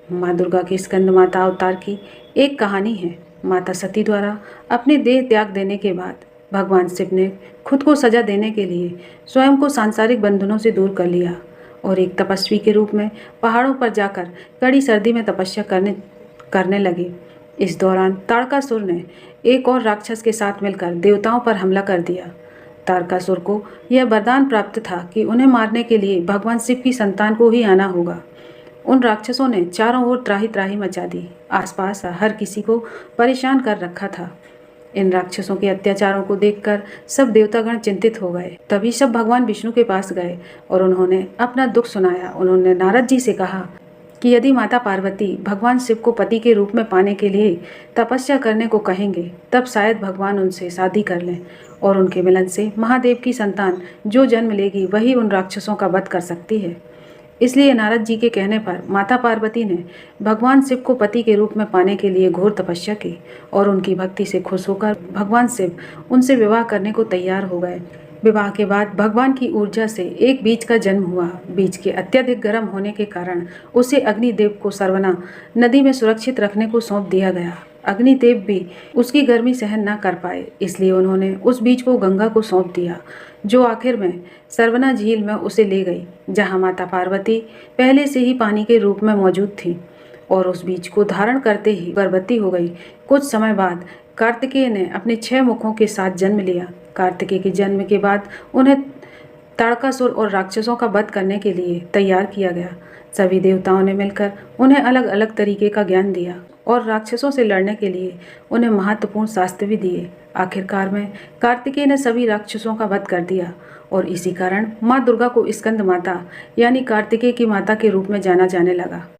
माँ दुर्गा के स्कंद माता अवतार की एक कहानी है। माता सती द्वारा अपने देह त्याग देने के बाद भगवान शिव ने खुद को सजा देने के लिए स्वयं को सांसारिक बंधनों से दूर कर लिया और एक तपस्वी के रूप में पहाड़ों पर जाकर कड़ी सर्दी में तपस्या करने लगे। इस दौरान ताड़कासुर ने एक और राक्षस के साथ मिलकर देवताओं पर हमला कर दिया। तारकासुर को यह वरदान प्राप्त था कि उन्हें मारने के लिए भगवान शिव की संतान को ही आना होगा। उन राक्षसों ने चारों ओर त्राही त्राही मचा दी, आसपास हर किसी को परेशान कर रखा था। इन राक्षसों के अत्याचारों को देखकर सब देवतागण चिंतित हो गए। तभी सब भगवान विष्णु के पास गए और उन्होंने अपना दुख सुनाया। उन्होंने नारद जी से कहा कि यदि माता पार्वती भगवान शिव को पति के रूप में पाने के लिए तपस्या करने को कहेंगे, तब शायद भगवान उनसे शादी कर लें और उनके मिलन से महादेव की संतान जो जन्म लेगी वही उन राक्षसों का वध कर सकती है। इसलिए नारद जी के कहने पर माता पार्वती ने भगवान शिव को पति के रूप में पाने के लिए घोर तपस्या की और उनकी भक्ति से खुश होकर भगवान शिव उनसे विवाह करने को तैयार हो गए। विवाह के बाद भगवान की ऊर्जा से एक बीज का जन्म हुआ। बीज के अत्यधिक गर्म होने के कारण उसे अग्निदेव को सरवना नदी में सुरक्षित रखने को सौंप दिया गया। अग्निदेव भी उसकी गर्मी सहन न कर पाए, इसलिए उन्होंने उस बीज को गंगा को सौंप दिया, जो आखिर में सरवना झील में उसे ले गई, जहां माता पार्वती पहले से ही पानी के रूप में मौजूद थी और उस बीज को धारण करते ही गर्भवती हो गई। कुछ समय बाद कार्तिकेय ने अपने 6 मुखों के साथ जन्म लिया। कार्तिकेय के जन्म के बाद उन्हें ताड़कासुर और राक्षसों का वध करने के लिए तैयार किया गया। सभी देवताओं ने मिलकर उन्हें अलग अलग तरीके का ज्ञान दिया और राक्षसों से लड़ने के लिए उन्हें महत्वपूर्ण शास्त्र भी दिए। आखिरकार में कार्तिकेय ने सभी राक्षसों का वध कर दिया और इसी कारण माँ दुर्गा को स्कंद माता यानी कार्तिकेय की माता के रूप में जाना जाने लगा।